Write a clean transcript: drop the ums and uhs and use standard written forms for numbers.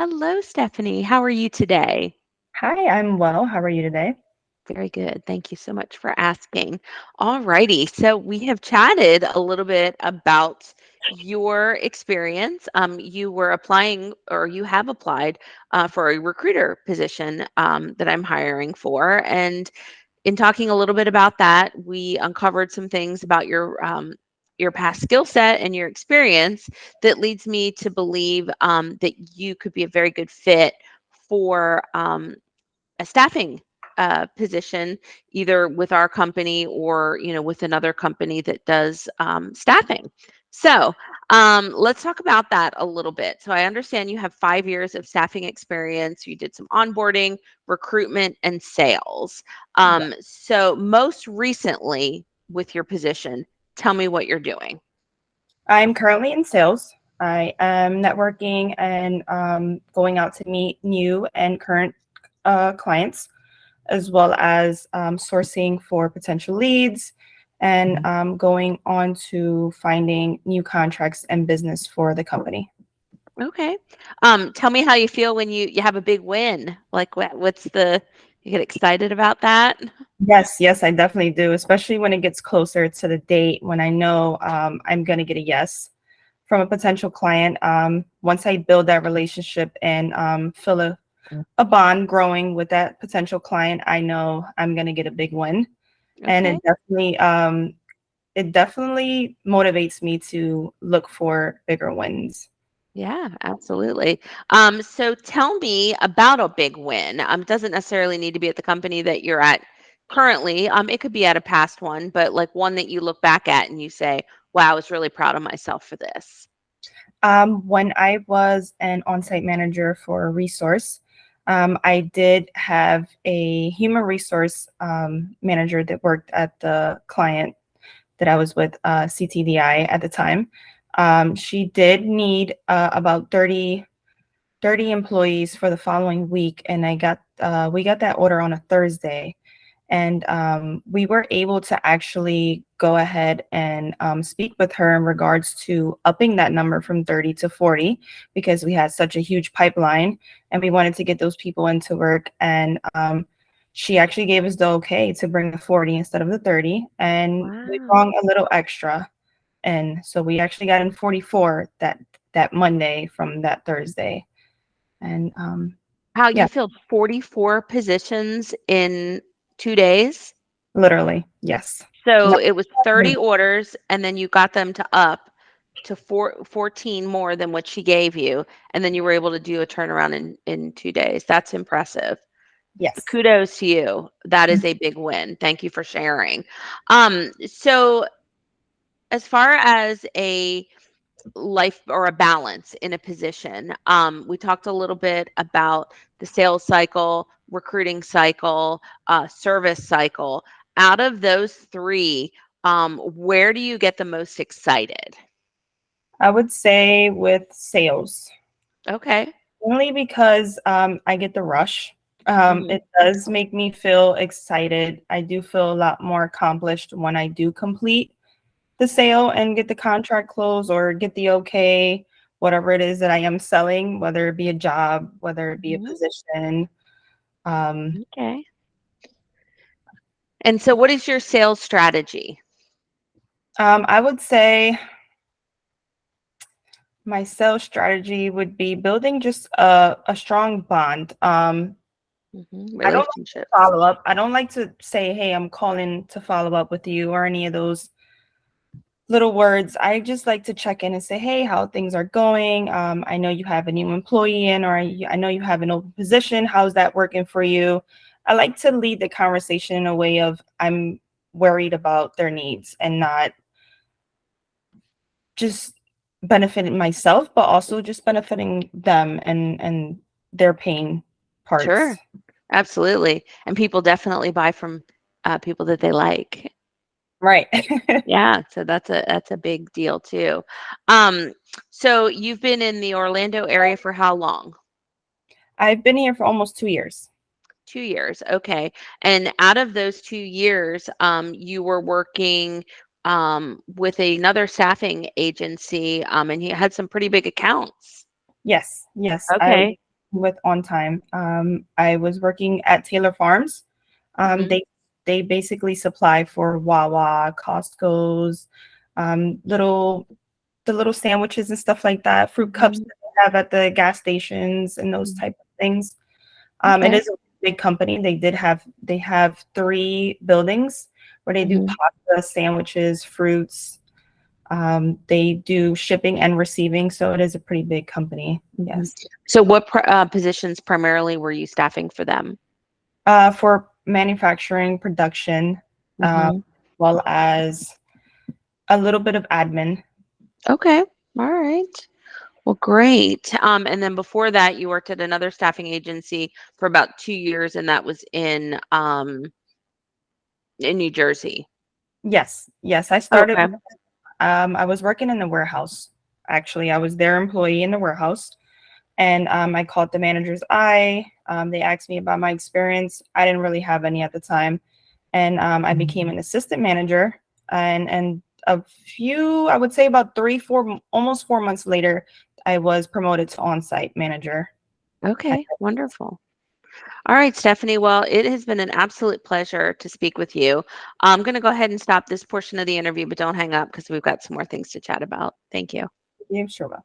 Hello, Stephanie. How are you today? Hi, I'm well. How are you today? Very good. Thank you so much for asking. All righty. So we have chatted a little bit about your experience. You were applying, or you have applied for a recruiter position that I'm hiring for. And in talking a little bit about that, we uncovered some things about your past skill set and your experience that leads me to believe that you could be a very good fit for a staffing position, either with our company or with another company that does staffing. So let's talk about that a little bit. So I understand you have 5 years of staffing experience. You did some onboarding, recruitment, and sales. Yeah. So most recently with your position, tell me what you're doing. I'm currently in sales. I am networking and going out to meet new and current clients, as well as sourcing for potential leads and going on to finding new contracts and business for the company. Okay. Tell me how you feel when you have a big win. Like what's the you get excited about that? Yes, yes, I definitely do, especially when it gets closer to the date when I know I'm going to get a yes from a potential client. Once I build that relationship and feel a bond growing with that potential client, I know I'm going to get a big win. And Okay. it definitely motivates me to look for bigger wins. Yeah, absolutely. So tell me about a big win. It doesn't necessarily need to be at the company that you're at currently. It could be at a past one, but like one that you look back at and you say, wow, I was really proud of myself for this. When I was an on-site manager for a resource, I did have a human resource manager that worked at the client that I was with, CTDI at the time. She did need about 30 employees for the following week, and we got that order on a Thursday. And we were able to actually go ahead and speak with her in regards to upping that number from 30 to 40 because we had such a huge pipeline and we wanted to get those people into work. And she actually gave us the okay to bring the 40 instead of the 30. And we Wow. brought a little extra. And so we actually got in 44 that Monday from that Thursday. And How you yeah, filled 44 positions in 2 days? literally, yes. So No, it was 30 orders, and then you got them to up to 14 more than what she gave you, and then you were able to do a turnaround in 2 days. That's impressive. yes. Kudos to you. That is a big win. Thank you for sharing. So as far as a life or a balance in a position, we talked a little bit about the sales cycle, recruiting cycle, service cycle. Out of those three, where do you get the most excited? I would say with sales, Okay. only because I get the rush. Hmm. It does make me feel excited. I do feel a lot more accomplished when I do complete the sale and get the contract closed or get the okay, whatever it is that I am selling, whether it be a job, whether it be a Hmm. position. Um, Okay. And so, what is your sales strategy? I would say my sales strategy would be building just a strong bond. I don't like to Relationships. follow up. I don't like to say, hey, I'm calling to follow up with you or any of those little words. I just like to check in and say, hey, how things are going. I know you have a new employee in, or I know you have an open position. How's that working for you? I like to lead the conversation in a way of I'm worried about their needs and not just benefiting myself, but also just benefiting them and their pain parts. Sure. Absolutely. And people definitely buy from people that they like. Right. Yeah, so that's a big deal too. Um, so you've been in the Orlando area for how long? I've been here for almost 2 years. 2 years. Okay. And out of those 2 years, you were working with another staffing agency, and you had some pretty big accounts. Yes, yes. I Okay. with On Time. I was working at Taylor Farms. Hmm. They basically supply for Wawa, Costco's, little the little sandwiches and stuff like that, fruit cups Hmm. that they have at the gas stations and those type of things. It Okay. is a big company. They have 3 buildings where they do Hmm. pasta, sandwiches, fruits. They do shipping and receiving, so it is a pretty big company. Hmm. Yes. So what positions primarily were you staffing for them? For manufacturing, production, Hmm. as well as a little bit of admin. Okay. All right. Well, great. And then before that, you worked at another staffing agency for about 2 years, and that was in New Jersey. Yes, yes. I started. Okay. I was working in the warehouse. Actually, I was their employee in the warehouse, and I caught the manager's eye. They asked me about my experience. I didn't really have any at the time, and I became an assistant manager. And a few, I would say about 3, 4, almost 4 months later, I was promoted to on-site manager. Okay. Wonderful. All right, Stephanie. Well, it has been an absolute pleasure to speak with you. I'm going to go ahead and stop this portion of the interview, but don't hang up because we've got some more things to chat about. Thank you. Yeah, sure.